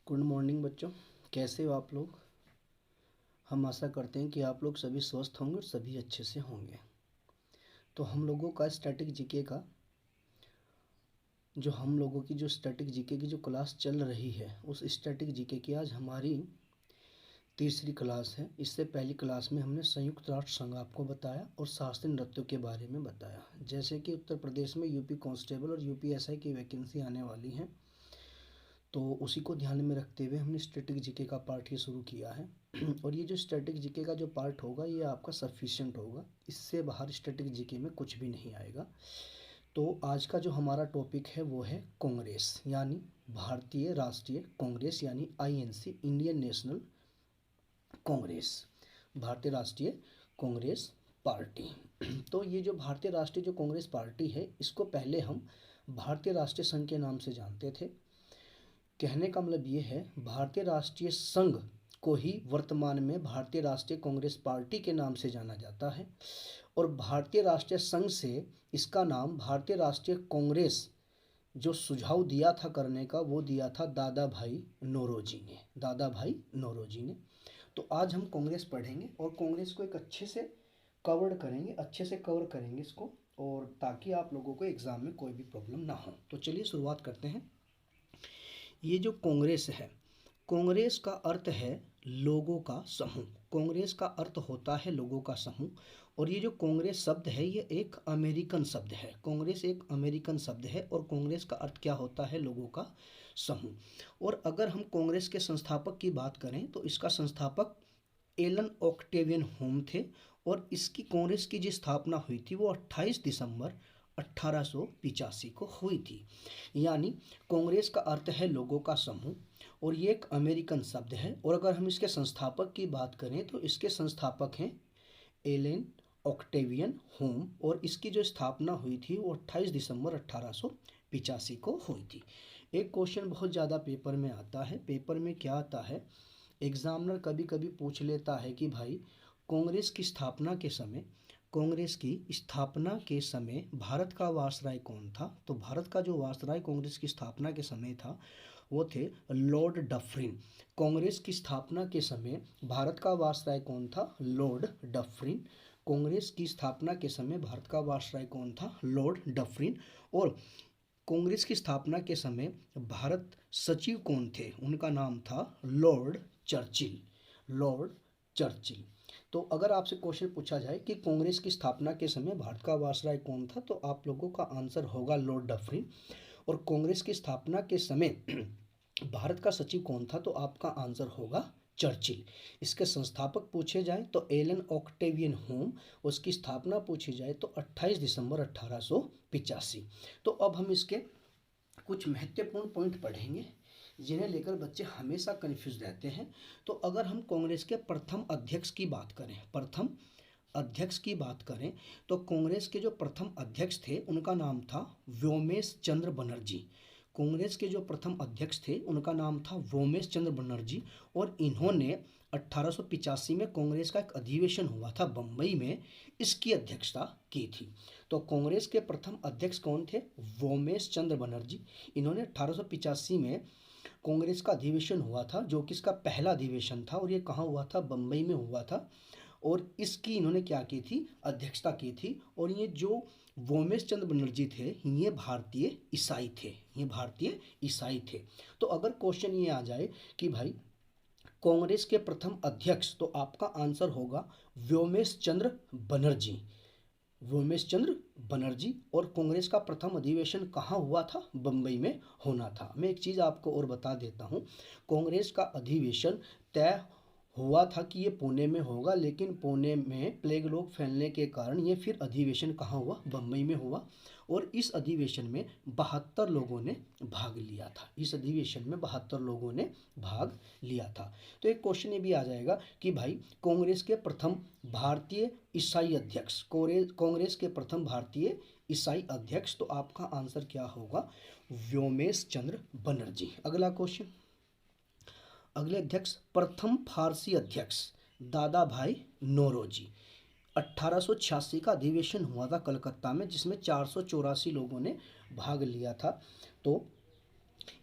Good morning बच्चों, कैसे हो आप लोग। हम आशा करते हैं कि आप लोग सभी स्वस्थ होंगे और सभी अच्छे से होंगे। तो हम लोगों का स्टैटिक जीके का हम लोगों की जो स्टैटिक जीके की जो क्लास चल रही है, उस स्टैटिक जीके की आज हमारी तीसरी क्लास है। इससे पहली क्लास में हमने संयुक्त राष्ट्र संघ आपको बताया और शास्त्रीय नृत्यों के बारे में बताया। जैसे कि उत्तर प्रदेश में यूपी कांस्टेबल और यूपीएसआई की वैकेंसी आने वाली हैं, तो उसी को ध्यान में रखते हुए हमने स्टैटिक जीके का पार्ट ये शुरू किया है। और ये जो स्टैटिक जीके का जो पार्ट होगा ये आपका सफिशिएंट होगा, इससे बाहर स्टैटिक जीके में कुछ भी नहीं आएगा। तो आज का जो हमारा टॉपिक है वो है कांग्रेस, यानी भारतीय राष्ट्रीय कांग्रेस, यानी आईएनसी, इंडियन नेशनल कांग्रेस, भारतीय राष्ट्रीय कांग्रेस पार्टी। तो ये जो भारतीय राष्ट्रीय जो कांग्रेस पार्टी है, इसको पहले हम भारतीय राष्ट्रीय संघ के नाम से जानते थे। कहने का मतलब ये है, भारतीय राष्ट्रीय संघ को ही वर्तमान में भारतीय राष्ट्रीय कांग्रेस पार्टी के नाम से जाना जाता है। और भारतीय राष्ट्रीय संघ से इसका नाम भारतीय राष्ट्रीय कांग्रेस जो सुझाव दिया था करने का, वो दिया था दादा भाई नौरोजी ने, दादा भाई नौरोजी ने। तो आज हम कांग्रेस पढ़ेंगे और कांग्रेस को एक अच्छे से कवर करेंगे इसको, और ताकि आप लोगों को एग्जाम में कोई भी प्रॉब्लम ना हो। तो चलिए शुरुआत करते हैं। ये जो कांग्रेस है, कांग्रेस का अर्थ है लोगों का समूह। कांग्रेस का अर्थ होता है लोगों का समूह। और ये जो कांग्रेस शब्द है ये एक अमेरिकन शब्द है। कांग्रेस एक अमेरिकन शब्द है और कांग्रेस का अर्थ क्या होता है? लोगों का समूह। और अगर हम कांग्रेस के संस्थापक की बात करें तो इसका संस्थापक एलन ऑक्टेवियन होम थे। और इसकी कांग्रेस की जो स्थापना हुई थी वो 28 दिसंबर 1885 को हुई थी। यानी कांग्रेस का अर्थ है लोगों का समूह और ये एक अमेरिकन शब्द है। और अगर हम इसके संस्थापक की बात करें तो इसके संस्थापक हैं एलेन ऑक्टेवियन होम, और इसकी जो स्थापना हुई थी वो 28 दिसंबर 1885 को हुई थी। एक क्वेश्चन बहुत ज़्यादा पेपर में आता है। पेपर में क्या आता है, एग्जामिनर कभी कभी पूछ लेता है कि भाई कांग्रेस की स्थापना के समय भारत का वायसराय कौन था? तो भारत का जो वायसराय कांग्रेस की स्थापना के समय था वो थे लॉर्ड डफरिन। कांग्रेस की स्थापना के समय भारत का वायसराय कौन था? Lord Dufferin. कांग्रेस की स्थापना के समय भारत का वायसराय कौन था? Lord Dufferin. और कांग्रेस की स्थापना के समय भारत सचिव कौन थे? उनका नाम था लॉर्ड चर्चिल। Lord Churchill. तो अगर आपसे क्वेश्चन पूछा जाए कि कांग्रेस की स्थापना के समय भारत का वायसराय कौन था, तो आप लोगों का आंसर होगा लॉर्ड डफरिन। और कांग्रेस की स्थापना के समय भारत का सचिव कौन था, तो आपका आंसर होगा चर्चिल। इसके संस्थापक पूछे जाए तो एलन ऑक्टेवियन होम, उसकी स्थापना पूछी जाए तो 28 दिसंबर 1885। तो अब हम इसके कुछ महत्वपूर्ण पॉइंट पढ़ेंगे जिन्हें लेकर बच्चे हमेशा कन्फ्यूज रहते हैं। तो अगर हम कांग्रेस के प्रथम अध्यक्ष की बात करें तो कांग्रेस के जो प्रथम अध्यक्ष थे उनका नाम था व्योमेश चंद्र बनर्जी। कांग्रेस के जो प्रथम अध्यक्ष थे उनका नाम था व्योमेश चंद्र बनर्जी। और इन्होंने 1885 में कांग्रेस का एक अधिवेशन हुआ था बम्बई में, इसकी अध्यक्षता की थी। तो कांग्रेस के प्रथम अध्यक्ष कौन थे? व्योमेश चंद्र बनर्जी। इन्होंने 1885 में कांग्रेस का अधिवेशन हुआ था, जो कि इसका पहला अधिवेशन था, और ये कहाँ हुआ था? बम्बई में हुआ था। और इसकी इन्होंने क्या की थी? अध्यक्षता की थी। और ये जो व्योमेश चंद्र बनर्जी थे ये भारतीय ईसाई थे। तो अगर क्वेश्चन ये आ जाए कि भाई कांग्रेस के प्रथम अध्यक्ष, तो आपका आंसर होगा व्योमेश चंद्र बनर्जी। और कांग्रेस का प्रथम अधिवेशन कहाँ हुआ था? बम्बई में होना था। मैं एक चीज़ आपको और बता देता हूँ, कांग्रेस का अधिवेशन तय हुआ था कि ये पुणे में होगा, लेकिन पुणे में प्लेग रोग फैलने के कारण ये फिर अधिवेशन कहाँ हुआ? बम्बई में हुआ। और इस अधिवेशन में 72 लोगों ने भाग लिया था। तो एक क्वेश्चन ये भी आ जाएगा कि भाई कांग्रेस के प्रथम भारतीय ईसाई अध्यक्ष, तो आपका आंसर क्या होगा? व्योमेश चंद्र बनर्जी। अगला क्वेश्चन, अगले अध्यक्ष प्रथम फारसी अध्यक्ष दादा भाई नौरोजी। 1886 का अधिवेशन हुआ था कलकत्ता में, जिसमें 484 लोगों ने भाग लिया था। तो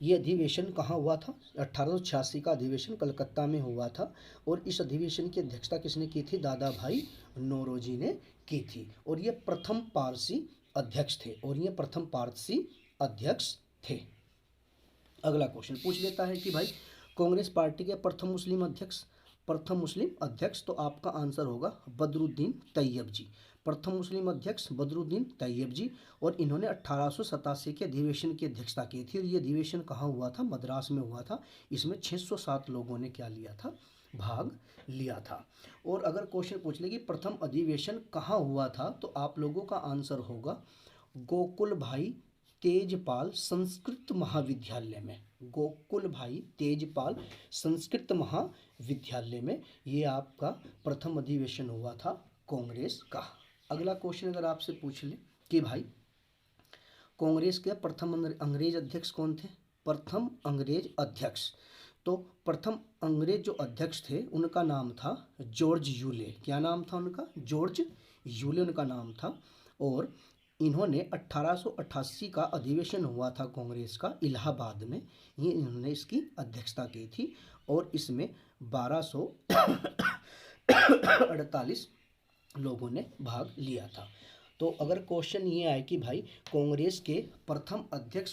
ये अधिवेशन कहाँ हुआ था? 1886 का अधिवेशन कलकत्ता में हुआ था और इस अधिवेशन की अध्यक्षता किसने की थी? दादा भाई नौरोजी ने की थी और ये प्रथम पारसी अध्यक्ष थे। अगला क्वेश्चन पूछ लेता है कि भाई कांग्रेस पार्टी के प्रथम मुस्लिम अध्यक्ष तो आपका आंसर होगा बदरुद्दीन तैयब जी। प्रथम मुस्लिम अध्यक्ष बदरुद्दीन तैयब जी, और इन्होंने 1887 के अधिवेशन की अध्यक्षता की थी और ये अधिवेशन कहाँ हुआ था? मद्रास में हुआ था। इसमें 607 लोगों ने क्या लिया था? भाग लिया था। और अगर क्वेश्चन पूछ ले कि प्रथम अधिवेशन कहाँ हुआ था, तो आप लोगों का आंसर होगा गोकुल भाई तेजपाल संस्कृत महाविद्यालय में। गोकुल भाई तेजपाल संस्कृत महाविद्यालय में ये आपका प्रथम अधिवेशन हुआ था कांग्रेस का। अगला क्वेश्चन अगर आपसे पूछ ले कि भाई कांग्रेस के प्रथम अंग्रेज अध्यक्ष कौन थे? प्रथम अंग्रेज अध्यक्ष, तो प्रथम अंग्रेज जो अध्यक्ष थे उनका नाम था जॉर्ज यूले। क्या नाम था उनका? जॉर्ज यूले उनका नाम था। और इन्होंने 1888 का अधिवेशन हुआ था कांग्रेस का इलाहाबाद में, ये इन्होंने इसकी अध्यक्षता की थी और इसमें 1248 लोगों ने भाग लिया था। तो अगर क्वेश्चन ये आए कि भाई कांग्रेस के प्रथम अध्यक्ष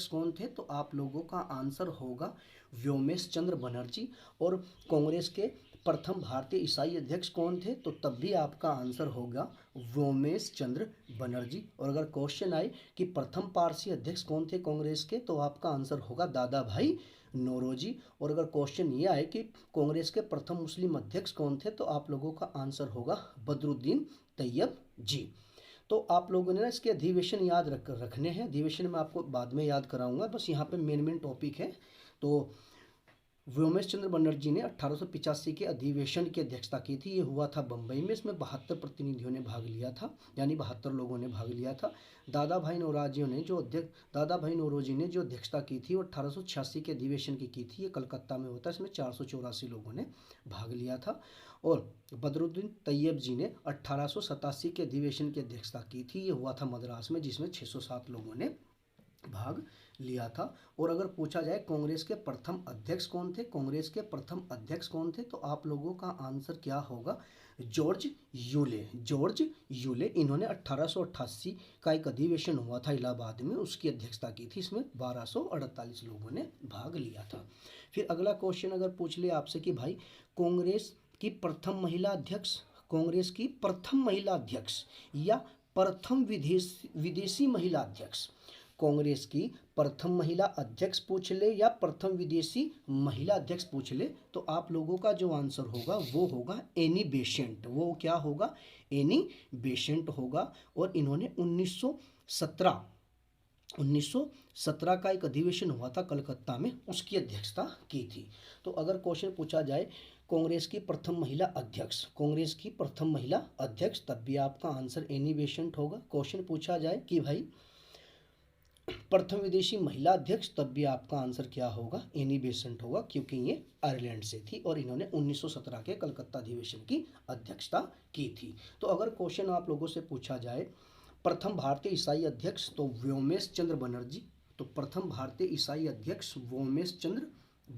कौन थे? तो आप लोगों का आंसर होगा व्योमेश चंद्र बनर्जी। और कांग्रेस के प्रथम भारतीय ईसाई अध्यक्ष कौन थे? तो तब भी आपका आंसर होगा व्योमेश चंद्र बनर्जी। और अगर क्वेश्चन आए कि प्रथम पारसी अध्यक्ष कौन थे कांग्रेस के, तो आपका आंसर होगा दादा भाई नौरोजी। और अगर क्वेश्चन ये आए कि कांग्रेस के प्रथम मुस्लिम अध्यक्ष कौन थे, तो आप लोगों का आंसर होगा बदरुद्दीन तैयब जी। तो आप लोगों ने ना इसके अधिवेशन याद रखने हैं। अधिवेशन मैं आपको बाद में याद कराऊंगा, बस यहाँ पे मेन टॉपिक है। तो व्योमेश चंद्र बनर्जी ने 1885 के अधिवेशन की अध्यक्षता की थी। ये हुआ था बम्बई में। इसमें 72 प्रतिनिधियों ने भाग लिया था, यानी 72 लोगों ने भाग लिया था। दादा भाई नौरोजी ने जो अध्यक्षता की थी वो 1886 के अधिवेशन की थी। ये कलकत्ता में होता है। इसमें 484 लोगों ने भाग लिया था। और बदरुद्दीन तैयब जी ने 1887 के अधिवेशन की अध्यक्षता की थी। ये हुआ था मद्रास में, जिसमें 607 लोगों ने भाग लिया था। और अगर पूछा जाए कांग्रेस के प्रथम अध्यक्ष कौन थे, तो आप लोगों का आंसर क्या होगा? George Yule. इन्होंने 1888 का एक अधिवेशन हुआ था इलाहाबाद में, उसकी अध्यक्षता की थी। इसमें 1248 लोगों ने भाग लिया था। फिर अगला क्वेश्चन अगर पूछ ले आपसे कि भाई कांग्रेस की प्रथम महिला अध्यक्ष या प्रथम विदेशी महिला अध्यक्ष, कांग्रेस की प्रथम महिला अध्यक्ष पूछ ले या प्रथम विदेशी महिला अध्यक्ष पूछ ले, तो आप लोगों का जो आंसर होगा वो होगा एनी बेसेंट। वो क्या होगा? एनी बेसेंट होगा। और इन्होंने 1917 का एक अधिवेशन हुआ था कलकत्ता में, उसकी अध्यक्षता की थी। तो अगर क्वेश्चन पूछा जाए कांग्रेस की प्रथम महिला अध्यक्ष, तब भी आपका आंसर एनी बेसेंट होगा। क्वेश्चन पूछा जाए कि भाई प्रथम विदेशी महिला अध्यक्ष, तब भी आपका आंसर क्या होगा? एनी बेसेंट होगा, क्योंकि ये आयरलैंड से थी और इन्होंने 1917 के कलकत्ता अधिवेशन की अध्यक्षता की थी। तो अगर क्वेश्चन आप लोगों से पूछा जाए प्रथम भारतीय ईसाई अध्यक्ष, तो व्योमेश चंद्र बनर्जी। तो प्रथम भारतीय ईसाई अध्यक्ष व्योमेश चंद्र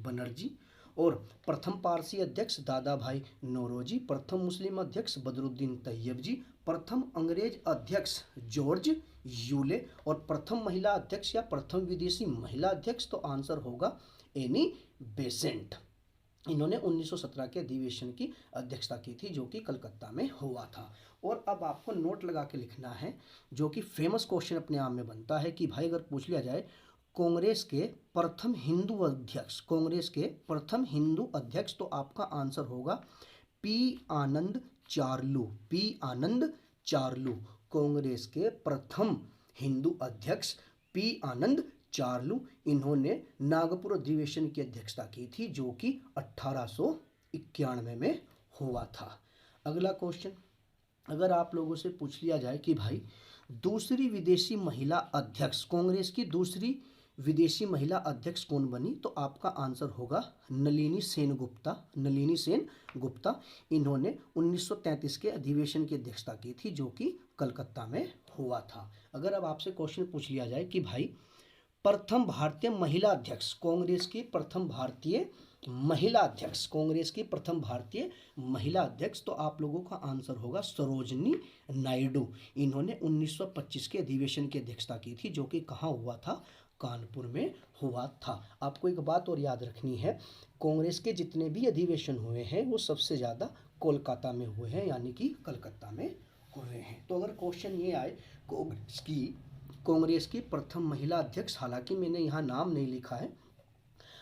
बनर्जी। और प्रथम पारसी अध्यक्ष दादा भाई नौरोजी। प्रथम मुस्लिम अध्यक्ष बदरुद्दीन तैयब जी। प्रथम अंग्रेज अध्यक्ष जॉर्ज यूले। और प्रथम महिला अध्यक्ष या प्रथम विदेशी महिला अध्यक्ष, तो आंसर होगा एनी बेसेंट। इन्होंने 1917 के अधिवेशन की अध्यक्षता की थी, जो कि कलकत्ता में हुआ था। और अब आपको नोट लगा के लिखना है, जो कि फेमस क्वेश्चन अपने आप में बनता है कि भाई अगर पूछ लिया जाए कांग्रेस के प्रथम हिंदू अध्यक्ष, तो आपका आंसर होगा पी आनंद चार्लू। कांग्रेस के प्रथम हिंदू अध्यक्ष पी आनंद चार्लू। इन्होंने नागपुर अधिवेशन की अध्यक्षता की थी, जो कि 1891 में हुआ था। अगला क्वेश्चन अगर आप लोगों से पूछ लिया जाए कि भाई दूसरी विदेशी महिला अध्यक्ष, कांग्रेस की दूसरी विदेशी महिला अध्यक्ष कौन बनी, तो आपका आंसर होगा नलिनी सेन गुप्ता। इन्होंने 1933 के अधिवेशन की अध्यक्षता की थी, जो कि कलकत्ता में हुआ था। अगर अब आपसे क्वेश्चन पूछ लिया जाए कि भाई प्रथम भारतीय महिला अध्यक्ष, कांग्रेस की प्रथम भारतीय महिला अध्यक्ष, कांग्रेस की प्रथम भारतीय महिला अध्यक्ष, तो आप लोगों का आंसर होगा सरोजनी नायडू। इन्होंने 1925 के अधिवेशन की अध्यक्षता की थी, जो कि कहाँ हुआ था, कानपुर में हुआ था। आपको एक बात और याद रखनी है, कांग्रेस के जितने भी अधिवेशन हुए हैं वो सबसे ज़्यादा कोलकाता में हुए हैं, यानी कि कलकत्ता में हुए हैं। तो अगर क्वेश्चन ये आए कांग्रेस की प्रथम महिला अध्यक्ष, हालांकि मैंने यहाँ नाम नहीं लिखा है,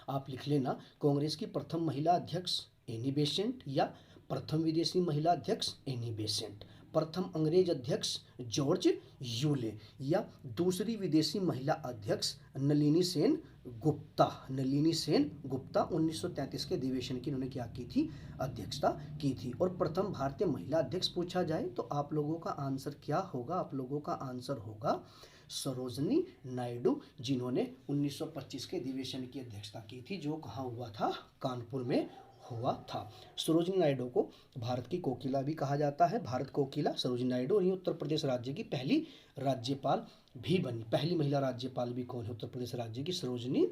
आप लिख लेना कांग्रेस की प्रथम महिला अध्यक्ष एनी बेसेंट, या प्रथम विदेशी महिला अध्यक्ष एनी बेसेंट, प्रथम अंग्रेज अध्यक्ष जॉर्ज यूले, या दूसरी विदेशी महिला अध्यक्ष नलिनी सेन गुप्ता। नलिनी सेन गुप्ता 1933 के अधिवेशन की इन्होंने क्या की थी, अध्यक्षता की थी। और प्रथम भारतीय महिला अध्यक्ष पूछा जाए तो आप लोगों का आंसर क्या होगा, आप लोगों का आंसर होगा सरोजनी नायडू, जिन्होंने 1925 के अधिवेशन की अध्यक्षता की थी, जो कहाँ हुआ था, कानपुर में हुआ था। सरोजनी नायडू को भारत की कोकिला भी कहा जाता है, भारत कोकिला सरोजनी नायडू। और ये उत्तर प्रदेश राज्य की पहली राज्यपाल भी बनी। पहली महिला राज्यपाल भी कौन है उत्तर प्रदेश राज्य की, सरोजनी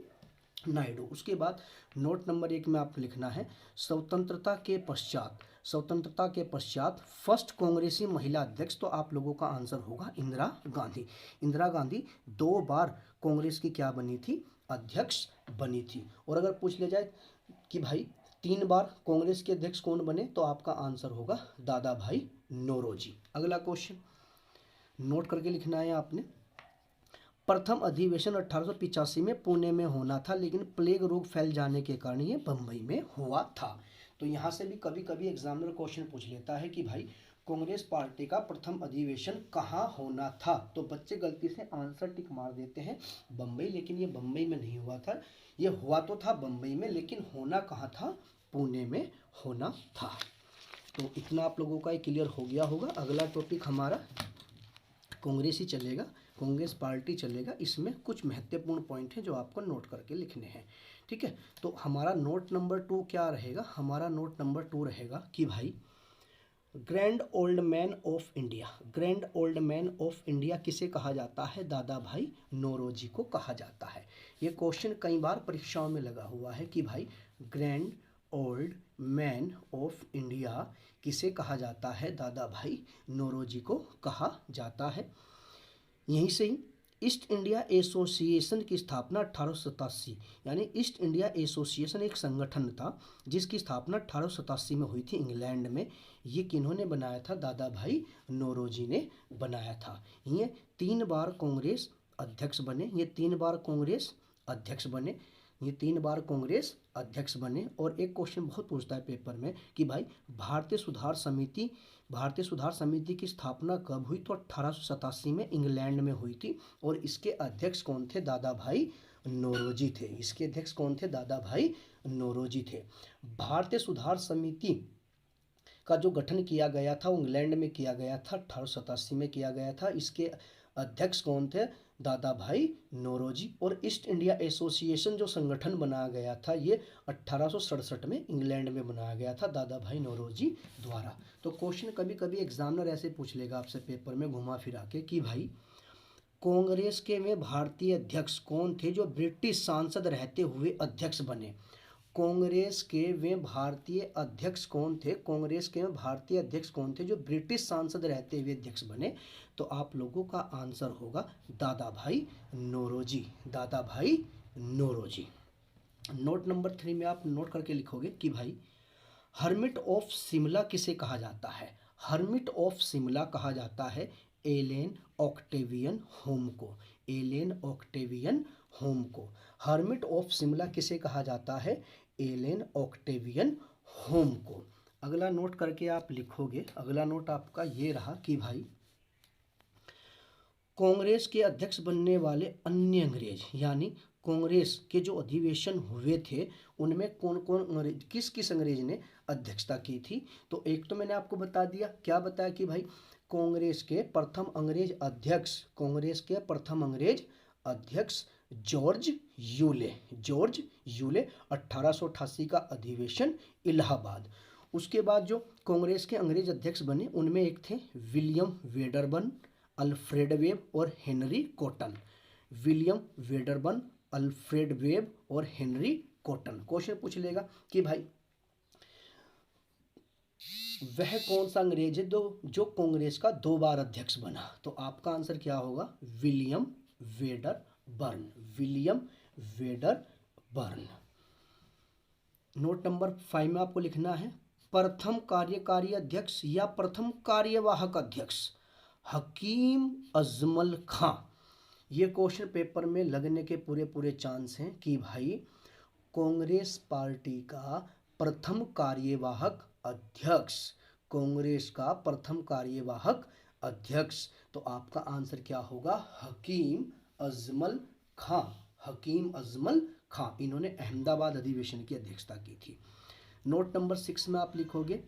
नायडू। उसके बाद नोट नंबर 1 में आपको लिखना है स्वतंत्रता के पश्चात फर्स्ट कांग्रेसी महिला अध्यक्ष, तो आप लोगों का आंसर होगा इंदिरा गांधी। इंदिरा गांधी 2 बार कांग्रेस की क्या बनी थी, अध्यक्ष बनी थी। और अगर पूछ लिया जाए कि भाई 3 बार कांग्रेस के अध्यक्ष कौन बने, तो आपका आंसर होगा दादा भाई नौरोजी। अगला क्वेश्चन नोट करके लिखना है आपने, प्रथम अधिवेशन 1885 में पुणे में होना था, लेकिन प्लेग रोग फैल जाने के कारण ये बम्बई में हुआ था। तो यहाँ से भी कभी कभी एग्जामिनर क्वेश्चन पूछ लेता है कि भाई कांग्रेस पार्टी का प्रथम अधिवेशन कहाँ होना था, तो बच्चे गलती से आंसर टिक मार देते हैं बम्बई, लेकिन ये बम्बई में नहीं हुआ था। ये हुआ तो था बम्बई में, लेकिन होना कहाँ था, पुणे में होना था। तो इतना आप लोगों का क्लियर हो गया होगा। अगला टॉपिक हमारा कांग्रेस ही चलेगा, कांग्रेस पार्टी चलेगा। इसमें कुछ महत्वपूर्ण पॉइंट हैं जो आपको नोट करके लिखने हैं, ठीक है। तो हमारा नोट नंबर 2 क्या रहेगा, हमारा नोट नंबर 2 रहेगा कि भाई grand old man of India, grand old man of India किसे कहा जाता है, दादा भाई नौरोजी को कहा जाता है। ये क्वेश्चन कई बार परीक्षाओं में लगा हुआ है कि भाई grand old man of India किसे कहा जाता है, दादा भाई नौरोजी को कहा जाता है। यहीं से ही ईस्ट इंडिया एसोसिएशन की स्थापना 1887, यानी ईस्ट इंडिया एसोसिएशन एक संगठन था जिसकी स्थापना 1887 में हुई थी इंग्लैंड में। ये किन्होंने बनाया था, दादा भाई नौरोजी ने बनाया था। ये 3 बार कांग्रेस अध्यक्ष बने, ये 3 बार कांग्रेस अध्यक्ष बने, ये 3 बार कांग्रेस अध्यक्ष बने। और एक क्वेश्चन बहुत पूछता है पेपर में कि भाई भारतीय सुधार समिति की स्थापना कब हुई, तो 1887 में इंग्लैंड में हुई थी। और इसके अध्यक्ष कौन थे, दादा भाई नौरोजी थे। इसके अध्यक्ष कौन थे, दादा भाई नौरोजी थे। भारतीय सुधार समिति का जो गठन किया गया था वो इंग्लैंड में किया गया था, 1887 में किया गया था। इसके अध्यक्ष कौन थे, दादा भाई नौरोजी। और ईस्ट इंडिया एसोसिएशन जो संगठन बनाया गया था ये 1867 में इंग्लैंड में बनाया गया था, दादा भाई नौरोजी द्वारा। तो क्वेश्चन कभी कभी एग्जामिनर ऐसे पूछ लेगा आपसे पेपर में घुमा फिरा के कि भाई कांग्रेस के में भारतीय अध्यक्ष कौन थे जो ब्रिटिश सांसद रहते हुए अध्यक्ष बने। कांग्रेस के वे भारतीय अध्यक्ष कौन थे, कांग्रेस के भारतीय अध्यक्ष कौन थे जो ब्रिटिश सांसद रहते हुए अध्यक्ष बने, तो आप लोगों का आंसर होगा दादा भाई नौरोजी, दादा भाई नौरोजी। नोट नंबर 3 में आप नोट करके लिखोगे कि भाई हर्मिट ऑफ शिमला किसे कहा जाता है, हर्मिट ऑफ शिमला कहा जाता है एलेन ऑक्टेवियन होम को, एलेन ऑक्टेवियन होम को। हर्मिट ऑफ शिमला किसे कहा जाता है, एलेन ऑक्टेवियन होम को। अगला नोट करके आप लिखोगे, अगला नोट आपका ये रहा कि भाई कांग्रेस के अध्यक्ष बनने वाले अन्य अंग्रेज, यानी कांग्रेस के जो अधिवेशन हुए थे उनमें कौन कौन अंग्रेज, किस किस अंग्रेज ने अध्यक्षता की थी। तो एक तो मैंने आपको बता दिया, क्या बताया कि भाई कांग्रेस के प्रथम अंग्रेज अध्यक्ष, कांग्रेस के प्रथम अंग्रेज अध्यक्ष जॉर्ज यूले, जॉर्ज यूले, 1888 का अधिवेशन इलाहाबाद। उसके बाद जो कांग्रेस के अंग्रेज अध्यक्ष बने उनमें एक थे विलियम वेडरबर्न, अल्फ्रेड वेब और Henry cotton. William Wedderburn, Alfred web और हेनरी कॉटन। क्वेश्चन पूछ लेगा कि भाई वह कौन सा अंग्रेज है जो कांग्रेस का 2 बार अध्यक्ष बना? तो आपका आंसर क्या होगा? William Wedderburn, William Wedderburn. Note number 5 में आपको लिखना है प्रथम कार्यकारी अध्यक्ष या प्रथम कार्यवाहक अध्यक्ष हकीम अजमल खां। ये क्वेश्चन पेपर में लगने के पूरे पूरे चांस हैं कि भाई कांग्रेस पार्टी का प्रथम कार्यवाहक अध्यक्ष, कांग्रेस का प्रथम कार्यवाहक अध्यक्ष। तो आपका आंसर क्या होगा? हकीम अजमल खां, हकीम अजमल खां। इन्होंने अहमदाबाद अधिवेशन की अध्यक्षता की थी। नोट नंबर 6 में आप लिखोगे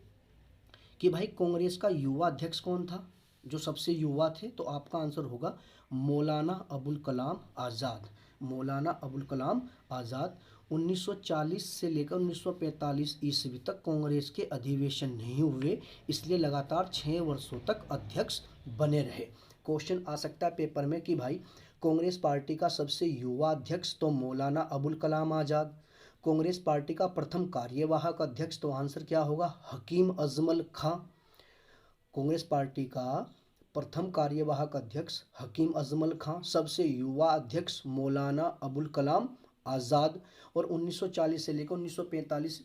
कि भाई कांग्रेस का युवा अध्यक्ष कौन था, जो सबसे युवा थे? तो आपका आंसर होगा मौलाना अबुल कलाम आज़ाद, मौलाना अबुल कलाम आज़ाद। 1940 से लेकर 1945 ईस्वी तक कांग्रेस के अधिवेशन नहीं हुए, इसलिए लगातार 6 वर्षों तक अध्यक्ष बने रहे। क्वेश्चन आ सकता है पेपर में कि भाई कांग्रेस पार्टी का सबसे युवा अध्यक्ष तो मौलाना अबुल कलाम आज़ाद, कांग्रेस पार्टी का प्रथम कार्यवाहक अध्यक्ष, तो आंसर क्या होगा? हकीम अजमल खां। कांग्रेस पार्टी का प्रथम कार्यवाहक अध्यक्ष हकीम अजमल खां, सबसे युवा अध्यक्ष मौलाना अबुल कलाम आज़ाद, और 1940 से लेकर 1945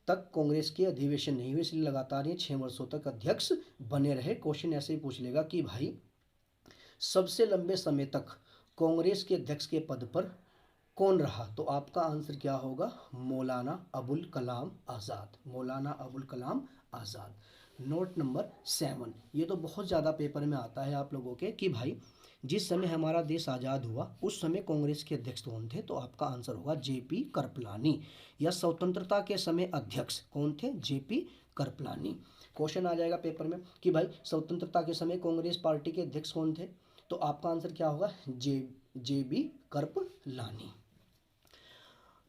तक कांग्रेस के अधिवेशन नहीं हुए, इसलिए लगातार ये 6 वर्षों तक अध्यक्ष बने रहे। क्वेश्चन ऐसे ही पूछ लेगा कि भाई सबसे लंबे समय तक कांग्रेस के अध्यक्ष के पद पर कौन रहा? तो आपका आंसर क्या होगा? मौलाना अबुल कलाम आज़ाद, मौलाना अबुल कलाम आज़ाद। नोट नंबर 7, ये तो बहुत ज़्यादा पेपर में आता है आप लोगों के कि भाई जिस समय हमारा देश आज़ाद हुआ उस समय कांग्रेस के अध्यक्ष कौन थे? तो आपका आंसर होगा जेपी कृपलानी। या स्वतंत्रता के समय अध्यक्ष कौन थे? जेपी कृपलानी। क्वेश्चन आ जाएगा पेपर में कि भाई स्वतंत्रता के समय कांग्रेस पार्टी के अध्यक्ष कौन थे? तो आपका आंसर क्या होगा? जेबी कृपलानी।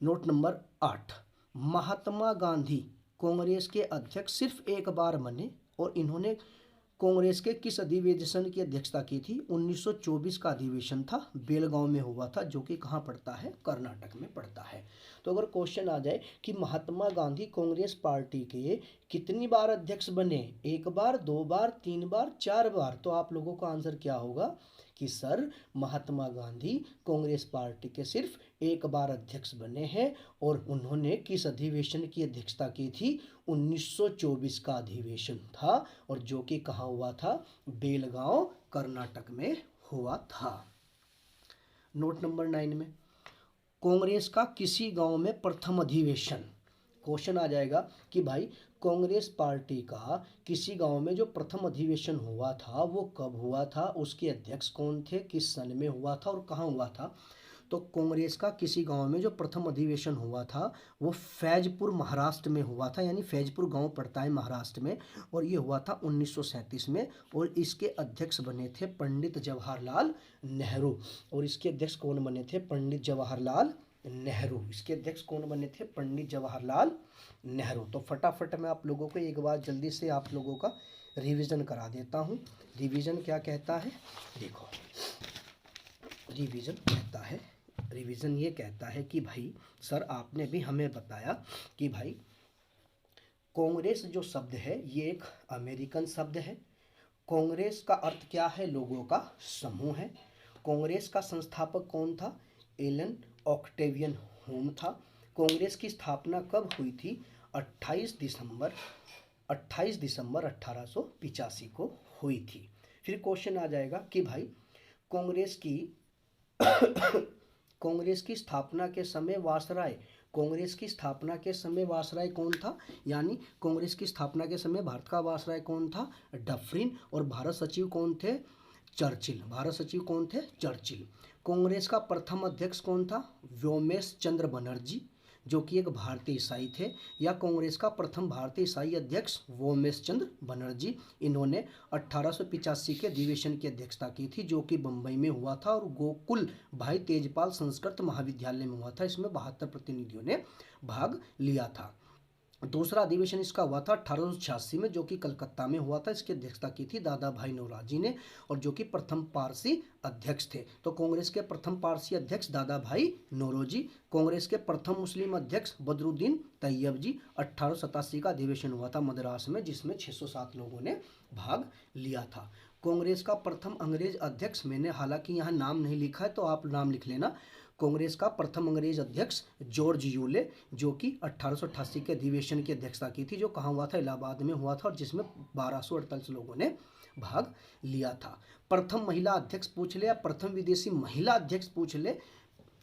नोट नंबर 8, महात्मा गांधी कांग्रेस के अध्यक्ष सिर्फ एक बार बने और इन्होंने कांग्रेस के किस अधिवेशन की अध्यक्षता की थी? 1924 का अधिवेशन था, बेलगांव में हुआ था, जो कि कहाँ पड़ता है? कर्नाटक में पड़ता है। तो अगर क्वेश्चन आ जाए कि महात्मा गांधी कांग्रेस पार्टी के कितनी बार अध्यक्ष बने, 1 बार, 2 बार, 3 बार, 4 बार, तो आप लोगों का आंसर क्या होगा कि सर महात्मा गांधी कांग्रेस पार्टी के सिर्फ 1 बार अध्यक्ष बने हैं और उन्होंने किस अधिवेशन की अध्यक्षता की थी? 1924 का अधिवेशन था, और जो कि कहाँ हुआ था? बेलगांव कर्नाटक में हुआ था। नोट नंबर 9 में कांग्रेस का किसी गांव में प्रथम अधिवेशन। क्वेश्चन आ जाएगा कि भाई कांग्रेस पार्टी का किसी गांव में जो प्रथम अधिवेशन हुआ था वो कब हुआ था, उसके अध्यक्ष कौन थे, किस सन में हुआ था और कहाँ हुआ था? तो कांग्रेस का किसी गांव में जो प्रथम अधिवेशन हुआ था वो फैजपुर महाराष्ट्र में हुआ था, यानी फैजपुर गांव पड़ता है महाराष्ट्र में, और ये हुआ था 1937 में। और इसके अध्यक्ष बने थे पंडित जवाहरलाल नेहरू। और इसके अध्यक्ष कौन बने थे? पंडित जवाहरलाल नेहरू। इसके अध्यक्ष कौन बने थे? पंडित जवाहरलाल नेहरू। तो फटाफट मैं आप लोगों को एक बार जल्दी से आप लोगों का रिवीजन करा देता हूँ। रिवीजन क्या कहता है? देखो, रिवीजन ये कहता है कि भाई सर आपने भी हमें बताया कि भाई कांग्रेस जो शब्द है ये एक अमेरिकन शब्द है। कांग्रेस का अर्थ क्या है? लोगों का समूह है। कांग्रेस का संस्थापक कौन था? एलन ऑक्टेवियन होम था। कांग्रेस की स्थापना कब हुई थी? 28 दिसंबर 1885 को हुई थी। फिर क्वेश्चन आ जाएगा कि भाई कांग्रेस की स्थापना के समय वासराय कौन था? यानी कांग्रेस की स्थापना के समय भारत का वासराय कौन था? डफरिन। और भारत सचिव कौन थे? चर्चिल। कांग्रेस का प्रथम अध्यक्ष कौन था? व्योमेश चंद्र बनर्जी, जो कि एक भारतीय ईसाई थे। या कांग्रेस का प्रथम भारतीय ईसाई अध्यक्ष व्योमेश चंद्र बनर्जी। इन्होंने 1885 के अधिवेशन की अध्यक्षता की थी, जो कि बम्बई में हुआ था और गोकुल भाई तेजपाल संस्कृत महाविद्यालय में हुआ था। इसमें 72 प्रतिनिधियों ने भाग लिया था। दूसरा अधिवेशन इसका हुआ था 1886 में, जो कि कलकत्ता में हुआ था। इसकी अध्यक्षता की थी दादा भाई नौरोजी ने, और जो कि प्रथम पारसी अध्यक्ष थे। तो कांग्रेस के प्रथम पारसी अध्यक्ष दादा भाई नौरोजी, कांग्रेस के प्रथम मुस्लिम अध्यक्ष बदरुद्दीन तैयब जी। 1887 का अधिवेशन हुआ था मद्रास में, जिसमें 607 लोगों ने भाग लिया था। कांग्रेस का प्रथम अंग्रेज अध्यक्ष, मैंने हालांकि यहाँ नाम नहीं लिखा है तो आप नाम लिख लेना। कांग्रेस का प्रथम अंग्रेज अध्यक्ष जॉर्ज यूले, जो कि 1888 के अधिवेशन की अध्यक्षता की थी, जो कहाँ हुआ था, इलाहाबाद में हुआ था, और जिसमें 1248 लोगों ने भाग लिया था। प्रथम महिला अध्यक्ष पूछ ले या प्रथम विदेशी महिला अध्यक्ष पूछ ले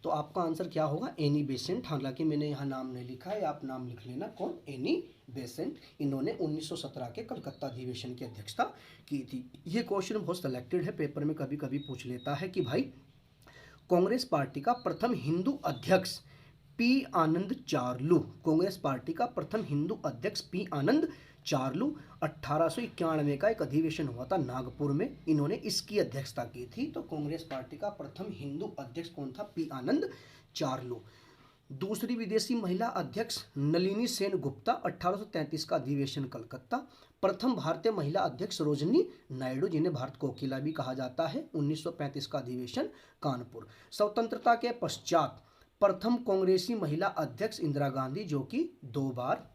तो आपका आंसर क्या होगा, एनी बेसेंट। हालांकि मैंने यहाँ नाम नहीं लिखा है, आप नाम लिख लेना, कौन, एनी बेसेंट। इन्होंने 1917 के कलकत्ता अधिवेशन की अध्यक्षता की थी। ये क्वेश्चन बहुत सिलेक्टेड है, पेपर में कभी कभी पूछ लेता है कि भाई कांग्रेस पार्टी का प्रथम हिंदू अध्यक्ष पी आनंद चारलू, कांग्रेस पार्टी का प्रथम हिंदू अध्यक्ष पी आनंद चारलू, 1891 का एक अधिवेशन हुआ था नागपुर में, इन्होंने इसकी अध्यक्षता की थी। तो कांग्रेस पार्टी का प्रथम हिंदू अध्यक्ष कौन था, पी आनंद चारलू। दूसरी विदेशी महिला अध्यक्ष नलिनी सेन गुप्ता, 1833 का अधिवेशन कलकत्ता। प्रथम भारतीय महिला अध्यक्ष सरोजिनी नायडू, जिन्हें भारत कोकिला भी कहा जाता है, 1935 का अधिवेशन कानपुर। स्वतंत्रता के पश्चात प्रथम कांग्रेसी महिला अध्यक्ष इंदिरा गांधी, जो कि 2 बार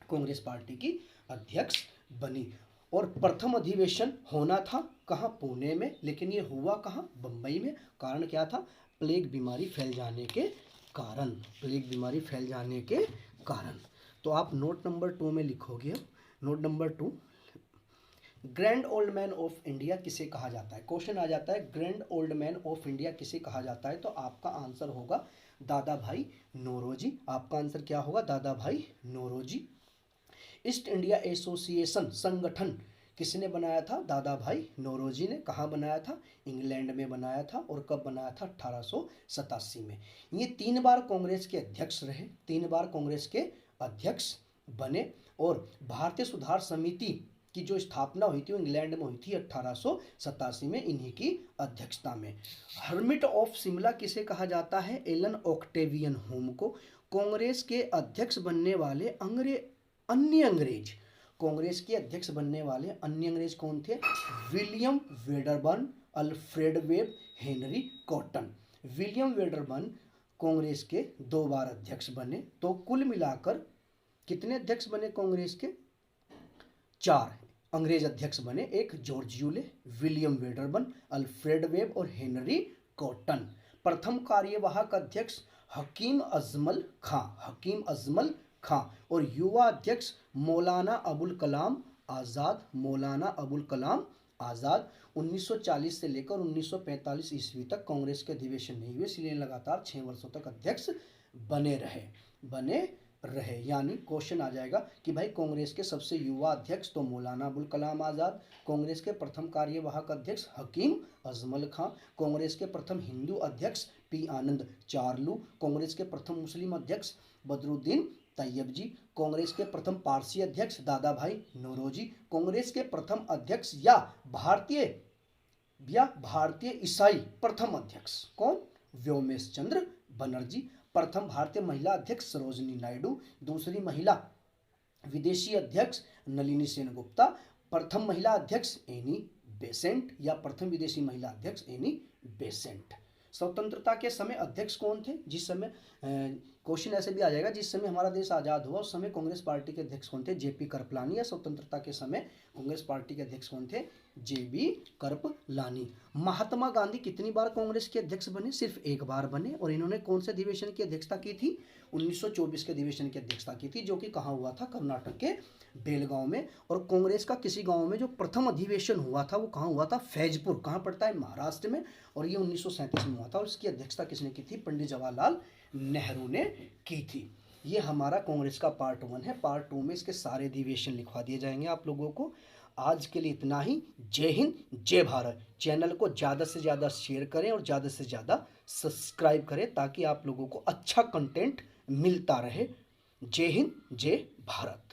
कांग्रेस पार्टी की अध्यक्ष बनी। और प्रथम अधिवेशन होना था कहाँ, पुणे में, लेकिन ये हुआ कहाँ, बम्बई में। कारण क्या था, प्लेग बीमारी फैल जाने के कारण, प्लेग बीमारी फैल जाने के कारण। तो आप नोट नंबर 2 में लिखोगे, note number 2, grand old man of India किसे कहा जाता है। क्वेश्चन आ जाता है grand old man of India किसे कहा जाता है, तो आपका आंसर होगा दादा भाई नौरोजी। आपका आंसर क्या होगा, दादा भाई नौरोजी। ईस्ट इंडिया एसोसिएशन संगठन किसने बनाया था, दादा भाई नौरोजी ने। कहाँ बनाया था, इंग्लैंड में बनाया था, और कब बनाया था, 1887 में। ये 3 बार कांग्रेस के अध्यक्ष रहे, 3 बार कांग्रेस के अध्यक्ष बने। और भारतीय सुधार समिति की जो स्थापना हुई थी वो इंग्लैंड में हुई थी 1887 में, इन्हीं की अध्यक्षता में। हर्मिट ऑफ शिमला किसे कहा जाता है, एलन ऑक्टेवियन होम को। कांग्रेस के अध्यक्ष बनने वाले अन्य अंग्रेज, कांग्रेस के अध्यक्ष बनने वाले अन्य अंग्रेज कौन थे, William Wedderburn, Alfred web, Henry cotton. William Wedderburn Congress के 2 बार अध्यक्ष बने। तो कुल मिलाकर कितने अध्यक्ष बने कांग्रेस के, 4 अंग्रेज अध्यक्ष बने, एक George Yule, William Wedderburn, Alfred web और हेनरी कॉटन। प्रथम कार्यवाहक अध्यक्ष हकीम अजमल खां, हकीम अजमल खां। और युवा अध्यक्ष मौलाना अबुल कलाम आज़ाद, मौलाना अबुल कलाम आज़ाद। 1940 से लेकर 1945 ईस्वी तक कांग्रेस के अधिवेशन नहीं हुए, इसलिए लगातार 6 वर्षों तक अध्यक्ष बने रहे। यानी क्वेश्चन आ जाएगा कि भाई कांग्रेस के सबसे युवा अध्यक्ष तो मौलाना अबुल कलाम आज़ाद, कांग्रेस के प्रथम कार्यवाहक अध्यक्ष हकीम अजमल खां, कांग्रेस के प्रथम हिंदू अध्यक्ष पी आनंद चारलू, कांग्रेस के प्रथम मुस्लिम अध्यक्ष बदरुद्दीन तैयब जी, कांग्रेस के प्रथम पारसी अध्यक्ष दादा भाई नौरोजी, कांग्रेस के प्रथम अध्यक्ष या भारतीय ईसाई प्रथम अध्यक्ष कौन, व्योमेश चंद्र बनर्जी। प्रथम भारतीय महिला अध्यक्ष सरोजिनी नायडू, दूसरी महिला विदेशी अध्यक्ष नलिनी सेन गुप्ता, प्रथम महिला अध्यक्ष एनी बेसेंट या प्रथम विदेशी महिला अध्यक्ष एनी बेसेंट। स्वतंत्रता के समय अध्यक्ष कौन थे, जिस समय क्वेश्चन ऐसे भी आ जाएगा, जिस समय हमारा देश आज़ाद हुआ उस समय कांग्रेस पार्टी के अध्यक्ष कौन थे, जेपी करपलानी। या स्वतंत्रता के समय कांग्रेस पार्टी के अध्यक्ष कौन थे, जेबी करपलानी। महात्मा गांधी कितनी बार कांग्रेस के अध्यक्ष बने, सिर्फ 1 बार बने। और इन्होंने कौन से अधिवेशन की अध्यक्षता की थी, 1924 के अधिवेशन की अध्यक्षता की थी, जो कि कहाँ हुआ था, कर्नाटक के बेलगांव में। और कांग्रेस का किसी गांव में जो प्रथम अधिवेशन हुआ था वो कहाँ हुआ था, फैजपुर, कहाँ पड़ता है, महाराष्ट्र में। और ये 1937 में हुआ था, और इसकी अध्यक्षता किसने की थी, पंडित जवाहरलाल नेहरू ने की थी। ये हमारा कांग्रेस का पार्ट 1 है। पार्ट 2 में इसके सारे अधिवेशन लिखवा दिए जाएंगे आप लोगों को। आज के लिए इतना ही। जय हिंद, जय भारत। चैनल को ज़्यादा से ज़्यादा शेयर करें और ज़्यादा से ज़्यादा सब्सक्राइब करें, ताकि आप लोगों को अच्छा कंटेंट मिलता रहे। जय हिंद, जय भारत।